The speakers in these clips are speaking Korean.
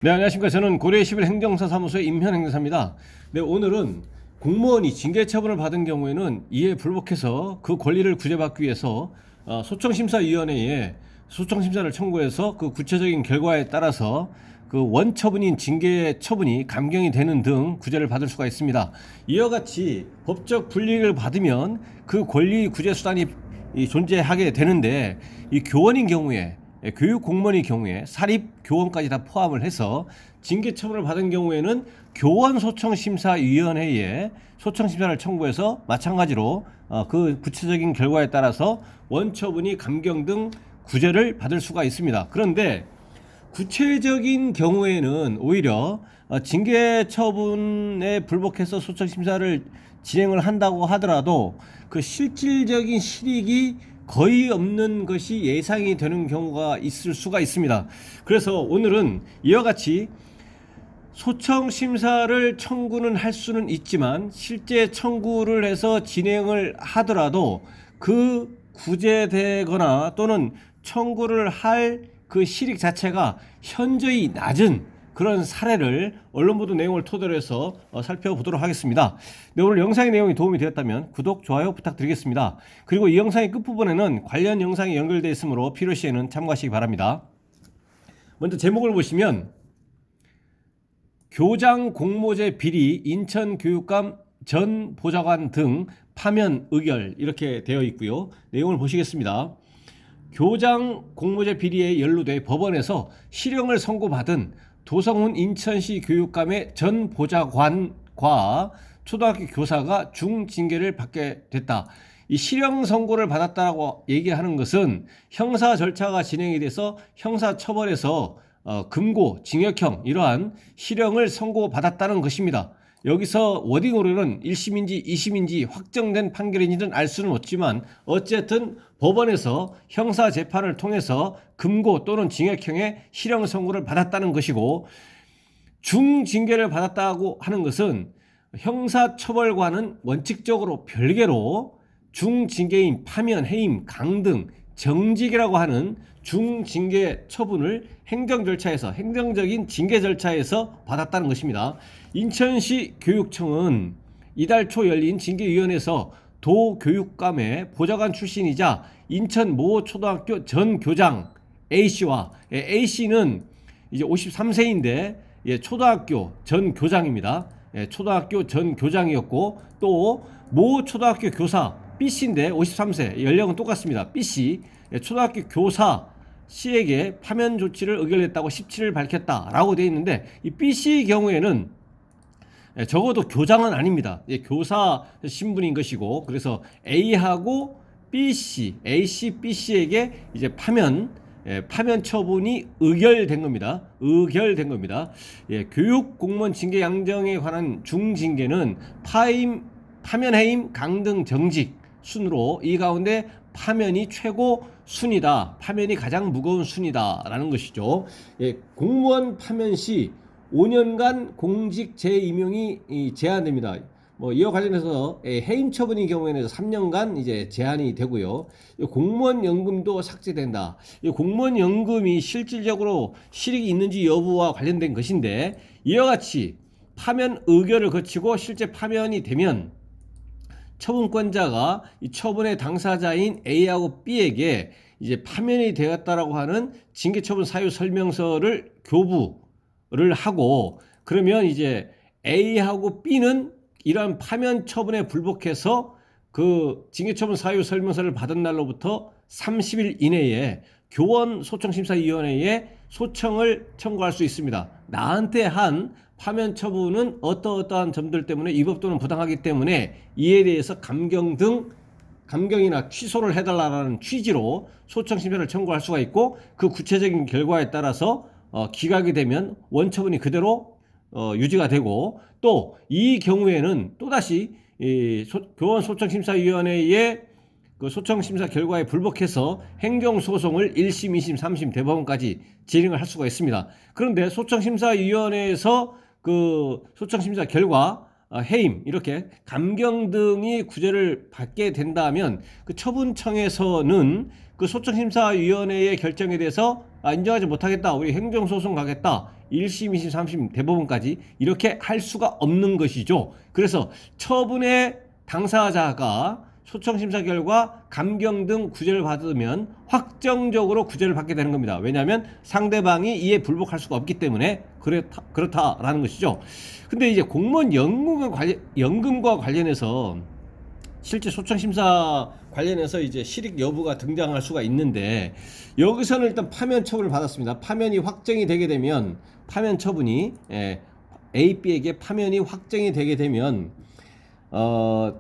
네, 안녕하십니까. 저는 고려 11 행정사 사무소의 임현 행정사입니다. 네, 오늘은 공무원이 징계 처분을 받은 경우에는 이에 불복해서 그 권리를 구제받기 위해서 소청심사위원회에 소청심사를 청구해서 그 구체적인 결과에 따라서 그 원처분인 징계 처분이 감경이 되는 등 구제를 받을 수가 있습니다. 이와 같이 법적 불이익을 받으면 그 권리 구제 수단이 존재하게 되는데, 이 교원인 경우에, 교육 공무원의 경우에 사립 교원까지 다 포함을 해서 징계 처분을 받은 경우에는 교원 소청심사위원회에 소청심사를 청구해서 마찬가지로 그 구체적인 결과에 따라서 원처분이 감경 등 구제를 받을 수가 있습니다. 그런데 구체적인 경우에는 오히려 징계 처분에 불복해서 소청심사를 진행을 한다고 하더라도 그 실질적인 실익이 거의 없는 것이 예상이 되는 경우가 있을 수가 있습니다. 그래서 오늘은 이와 같이 소청심사를 청구는 할 수는 있지만 실제 청구를 해서 진행을 하더라도 그 구제되거나 또는 청구를 할 그 실익 자체가 현저히 낮은 그런 사례를 언론보도 내용을 토대로 해서 살펴보도록 하겠습니다. 네, 오늘 영상의 내용이 도움이 되었다면 구독, 좋아요 부탁드리겠습니다. 그리고 이 영상의 끝부분에는 관련 영상이 연결되어 있으므로 필요시에는 참고하시기 바랍니다. 먼저 제목을 보시면 교장 공모제 비리 인천교육감 전 보좌관 등 파면 의결 이렇게 되어 있고요. 내용을 보시겠습니다. 교장 공모제 비리에 연루돼 법원에서 실형을 선고받은 도성훈 인천시 교육감의 전 보좌관과 초등학교 교사가 중징계를 받게 됐다. 이 실형 선고를 받았다고 얘기하는 것은 형사 절차가 진행이 돼서 형사 처벌에서 금고, 징역형 이러한 실형을 선고받았다는 것입니다. 여기서 워딩으로는 1심인지 2심인지 확정된 판결인지는 알 수는 없지만 어쨌든 법원에서 형사 재판을 통해서 금고 또는 징역형의 실형 선고를 받았다는 것이고, 중징계를 받았다고 하는 것은 형사처벌과는 원칙적으로 별개로 중징계인 파면, 해임, 강등, 정직이라고 하는 중징계 처분을 행정 절차에서, 행정적인 징계 절차에서 받았다는 것입니다. 인천시 교육청은 이달 초 열린 징계위원회에서 도교육감의 보좌관 출신이자 인천 모 초등학교 전 교장 A씨와, A씨는 이제 53세인데 초등학교 전 교장입니다. 초등학교 전 교장이었고, 또 모 초등학교 교사 B씨인데 53세, 연령은 똑같습니다. B씨 초등학교 교사 C에게 파면 조치를 의결했다고 17일 밝혔다라고 되어 있는데, 이 B씨 경우에는 적어도 교장은 아닙니다. 교사 신분인 것이고, 그래서 A하고 B씨, A씨, B씨에게 이제 파면 처분이 의결된 겁니다. 의결된 겁니다. 교육 공무원 징계 양정에 관한 중징계는 파면, 해임, 강등, 정직 순으로 이 가운데 파면이 최고 순이다. 파면이 가장 무거운 순이다 라는 것이죠. 공무원 파면 시 5년간 공직 재임용이 제한됩니다. 이와 관련해서 해임 처분의 경우에는 3년간 이제 제한이 되고요. 공무원 연금도 삭제된다. 공무원 연금이 실질적으로 실익이 있는지 여부와 관련된 것인데, 이와 같이 파면 의결을 거치고 실제 파면이 되면 처분권자가 이 처분의 당사자인 A하고 B에게 이제 파면이 되었다라고 하는 징계처분 사유 설명서를 교부를 하고, 그러면 이제 A하고 B는 이러한 파면 처분에 불복해서 그 징계처분 사유 설명서를 받은 날로부터 30일 이내에 교원 소청심사위원회에 소청을 청구할 수 있습니다. 나한테 한 파면 처분은 어떠한 점들 때문에 위법 또는 부당하기 때문에 이에 대해서 감경이나 취소를 해달라는 취지로 소청심사를 청구할 수가 있고, 그 구체적인 결과에 따라서 기각이 되면 원처분이 그대로 유지가 되고, 또 이 경우에는 또다시 교원 소청심사위원회의 그 소청심사 결과에 불복해서 행정소송을 1심, 2심, 3심 대법원까지 진행을 할 수가 있습니다. 그런데 소청심사위원회에서 그 소청심사 결과 해임, 이렇게 감경 등이 구제를 받게 된다면 그 처분청에서는 그 소청심사위원회의 결정에 대해서 인정하지 못하겠다, 우리 행정소송 가겠다, 1심, 2심, 3심, 대법원까지 이렇게 할 수가 없는 것이죠. 그래서 처분의 당사자가 소청심사 결과 감경 등 구제를 받으면 확정적으로 구제를 받게 되는 겁니다. 왜냐하면 상대방이 이에 불복할 수가 없기 때문에 그렇다라는 것이죠. 근데 이제 공무원 연금과 관련해서 실제 소청심사 관련해서 이제 실익 여부가 등장할 수가 있는데, 여기서는 일단 파면 처분을 받았습니다. 파면이 확정이 되게 되면, 파면 처분이 A, B에게 파면이 확정이 되게 되면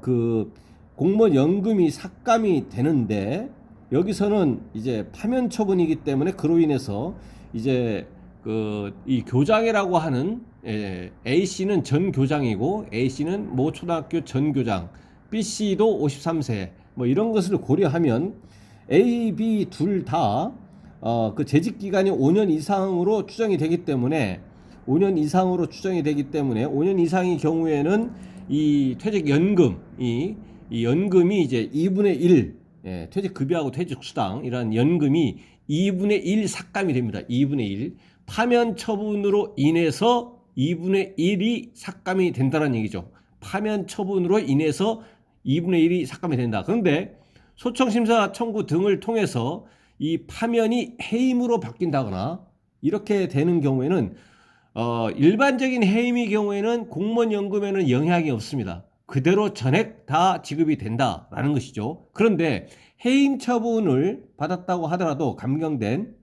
그 공무원 연금이 삭감이 되는데, 여기서는 이제 파면 처분이기 때문에 그로 인해서 이제 이 교장이라고 하는 A씨는 전 교장이고 A씨는 모 초등학교 전 교장, B씨도 53세 뭐 이런 것을 고려하면 A, B 둘 다 그 재직 기간이 5년 이상으로 추정이 되기 때문에 5년 이상의 경우에는 이 퇴직 연금이 이제 2분의 1 퇴직 급여하고 퇴직 수당 이런 연금이 2분의 1 삭감이 됩니다. 2분의 1 파면 처분으로 인해서 2분의 1이 삭감이 된다는 얘기죠. 파면 처분으로 인해서 2분의 1이 삭감이 된다. 그런데 소청심사 청구 등을 통해서 이 파면이 해임으로 바뀐다거나 이렇게 되는 경우에는 일반적인 해임의 경우에는 공무원연금에는 영향이 없습니다. 그대로 전액 다 지급이 된다라는 것이죠. 그런데 해임 처분을 받았다고 하더라도 감경된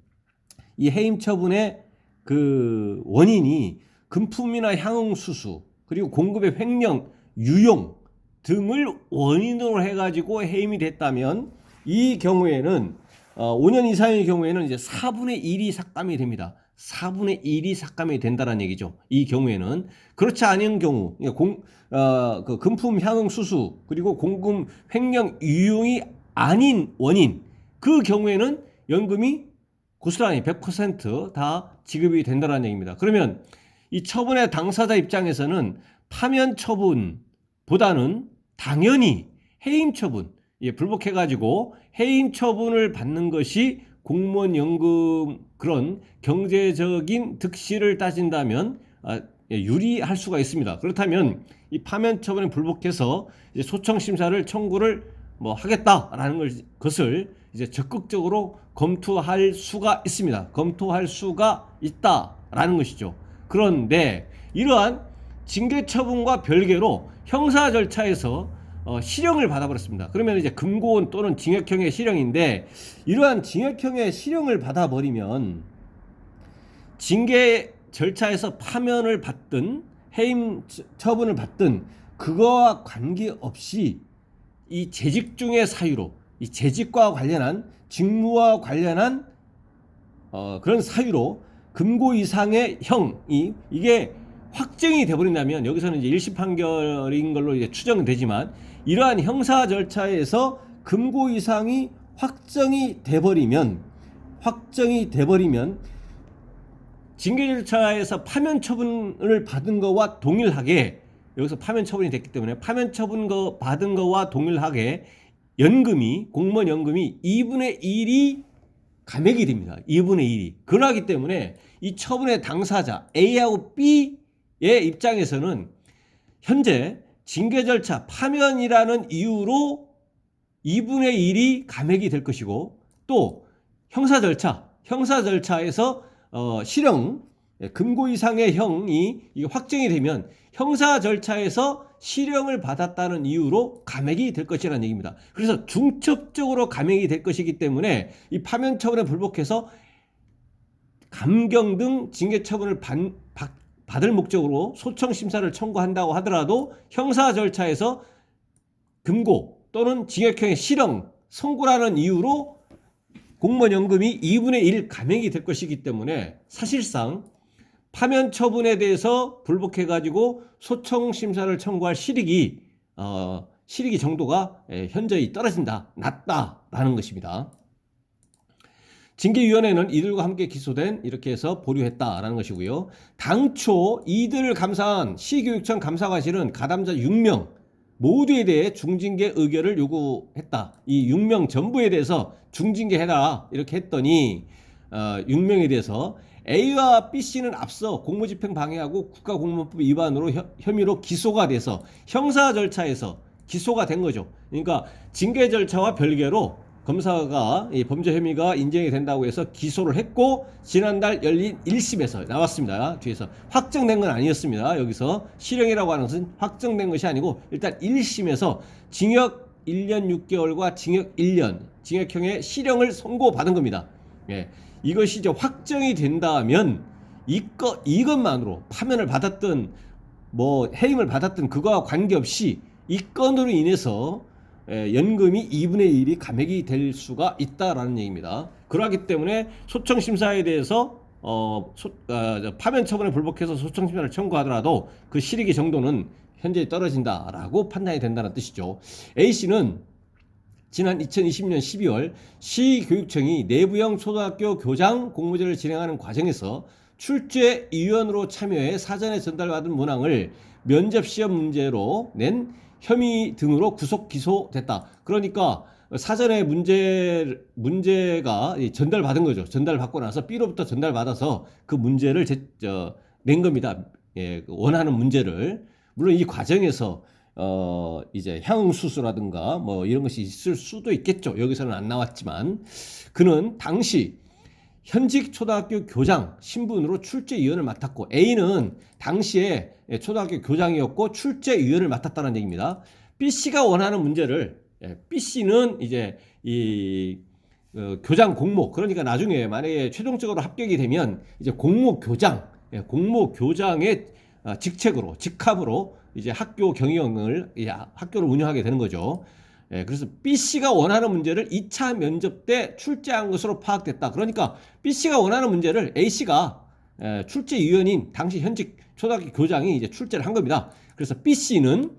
이 해임 처분의 그 원인이 금품이나 향응수수 그리고 공급의 횡령, 유용 등을 원인으로 해가지고 해임이 됐다면 이 경우에는 5년 이상의 경우에는 이제 4분의 1이 삭감이 됩니다. 4분의 1이 삭감이 된다는 얘기죠. 이 경우에는. 그렇지 않은 경우 그 금품 향응 수수 그리고 공금 횡령 유용이 아닌 원인, 그 경우에는 연금이 고스란히 100% 지급이 된다는 얘기입니다. 그러면 이 처분의 당사자 입장에서는 파면 처분보다는 당연히 해임 처분, 불복해가지고 해임 처분을 받는 것이 공무원 연금 그런 경제적인 득실을 따진다면 유리할 수가 있습니다. 그렇다면 이 파면 처분에 불복해서 이제 소청 심사를 청구를 하겠다라는 것을 이제 적극적으로 검토할 수가 있습니다. 검토할 수가 있다라는 것이죠. 그런데 이러한 징계 처분과 별개로 형사 절차에서 실형을 받아버렸습니다. 그러면 이제 금고원 또는 징역형의 실형인데, 이러한 징역형의 실형을 받아버리면 징계 절차에서 파면을 받든 해임 처분을 받든 그거와 관계없이 이 재직 중의 사유로, 이 재직과 관련한 직무와 관련한 그런 사유로 금고 이상의 형이 이게 확정이 돼버린다면, 여기서는 이제 1심 판결인 걸로 이제 추정되지만, 이러한 형사 절차에서 금고 이상이 확정이 돼버리면 징계 절차에서 파면 처분을 받은 거와 동일하게, 여기서 파면 처분이 됐기 때문에 파면 처분 받은 거와 동일하게 연금이, 공무원 연금이 2분의 1이 감액이 됩니다. 2분의 1이. 그러기 때문에 이 처분의 당사자 A하고 B의 입장에서는 현재 징계 절차 파면이라는 이유로 2분의 1이 감액이 될 것이고, 또 형사 절차에서 실형, 금고 이상의 형이 확정이 되면 형사 절차에서 실형을 받았다는 이유로 감액이 될 것이라는 얘기입니다. 그래서 중첩적으로 감액이 될 것이기 때문에 이 파면 처분에 불복해서 감경 등 징계 처분을 받을 목적으로 소청 심사를 청구한다고 하더라도 형사 절차에서 금고 또는 징역형의 실형 선고라는 이유로 공무원 연금이 2분의 1 감액이 될 것이기 때문에 사실상 파면 처분에 대해서 불복해가지고 소청 심사를 청구할 실익이 정도가 현저히 떨어진다, 낮다라는 것입니다. 징계위원회는 이들과 함께 기소된 이렇게 해서 보류했다라는 것이고요. 당초 이들을 감사한 시교육청 감사관실은 가담자 6명, 모두에 대해 중징계 의결을 요구했다. 이 6명 전부에 대해서 중징계해라 이렇게 했더니 6명에 대해서 A와 B씨는 앞서 공무집행 방해하고 국가공무원법 위반으로 혐의로 기소가 돼서 형사 절차에서 기소가 된 거죠. 그러니까 징계 절차와 별개로 검사가 이 범죄 혐의가 인정이 된다고 해서 기소를 했고 지난달 열린 1심에서 나왔습니다. 뒤에서 확정된 건 아니었습니다. 여기서 실형이라고 하는 것은 확정된 것이 아니고 일단 1심에서 징역 1년 6개월과 징역 1년 징역형의 실형을 선고받은 겁니다. 예. 이것이 이제 확정이 된다면 이것만으로 파면을 받았든 뭐 해임을 받았든 그거와 관계없이 이 건으로 인해서 연금이 2분의 1이 감액이 될 수가 있다라는 얘기입니다. 그러기 때문에 소청심사에 대해서 파면 처분에 불복해서 소청심사를 청구하더라도 그 실익의 정도는 현저히 떨어진다라고 판단이 된다는 뜻이죠. A씨는 지난 2020년 12월 시교육청이 내부형 초등학교 교장 공모제를 진행하는 과정에서 출제위원으로 참여해 사전에 전달받은 문항을 면접시험 문제로 낸 혐의 등으로 구속 기소됐다. 그러니까 사전에 문제가 전달받은 거죠. 전달받고 나서 B로부터 전달받아서 그 문제를 낸 겁니다. 예, 원하는 문제를. 물론 이 과정에서 이제 향수수라든가 뭐 이런 것이 있을 수도 있겠죠. 여기서는 안 나왔지만 그는 당시 현직 초등학교 교장 신분으로 출제위원을 맡았고 A는 당시에 초등학교 교장이었고 출제위원을 맡았다는 얘기입니다. B씨가 원하는 문제를 B씨는 이제 이 교장 공모 그러니까 나중에 만약에 최종적으로 합격이 되면 이제 공모교장의 직책으로 직함으로 이제 학교 경영을 학교를 운영하게 되는 거죠. 그래서 B씨가 원하는 문제를 2차 면접 때 출제한 것으로 파악됐다. 그러니까 B씨가 원하는 문제를 A씨가 출제위원인 당시 현직 초등학교 교장이 이제 출제를 한 겁니다. 그래서 B씨는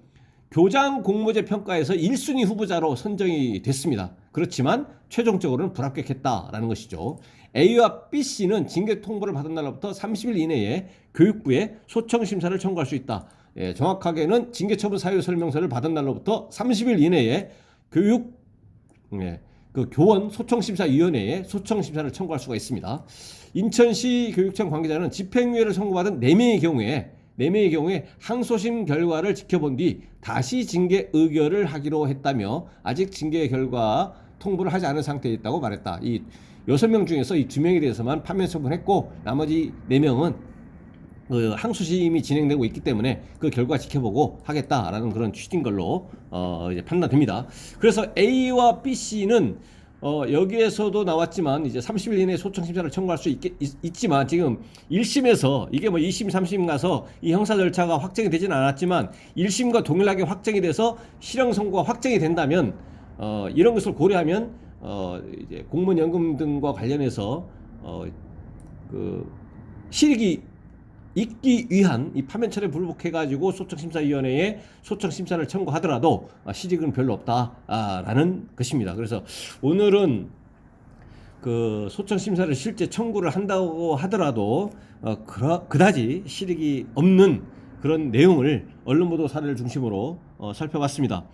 교장 공모제 평가에서 1순위 후보자로 선정이 됐습니다. 그렇지만 최종적으로는 불합격했다라는 것이죠. A와 B씨는 징계 통보를 받은 날로부터 30일 이내에 교육부에 소청심사를 청구할 수 있다. 정확하게는 징계처분 사유 설명서를 받은 날로부터 30일 이내에 교원 소청심사위원회에 소청심사를 청구할 수가 있습니다. 인천시 교육청 관계자는 집행유예를 선고받은 4명의 경우에 항소심 결과를 지켜본 뒤 다시 징계 의결을 하기로 했다며 아직 징계 결과 통보를 하지 않은 상태에 있다고 말했다. 이 6명 중에서 이 2명에 대해서만 파면 처분했고 나머지 4명은 항소심이 진행되고 있기 때문에 그 결과 지켜보고 하겠다라는 그런 취지인 걸로 이제 판단됩니다. 그래서 A와 B씨는 여기에서도 나왔지만 이제 30일 이내에 소청심사를 청구할 수 있지만 지금 1심에서 이게 뭐 2심, 3심 가서 이 형사 절차가 확정이 되지는 않았지만 1심과 동일하게 확정이 돼서 실형 선고가 확정이 된다면 이런 것을 고려하면 이제 공무원 연금 등과 관련해서 그 실익이 있기 위한 이 파면철에 불복해가지고 소청심사위원회에 소청심사를 청구하더라도 실익은 별로 없다라는 것입니다. 그래서 오늘은 그 소청심사를 실제 청구를 한다고 하더라도 그다지 실익이 없는 그런 내용을 언론보도 사례를 중심으로 살펴봤습니다.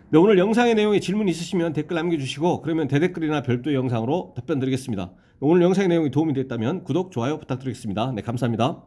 네, 오늘 영상의 내용에 질문 있으시면 댓글 남겨주시고 그러면 대댓글이나 별도의 영상으로 답변 드리겠습니다. 오늘 영상의 내용이 도움이 됐다면 구독, 좋아요 부탁드리겠습니다. 네, 감사합니다.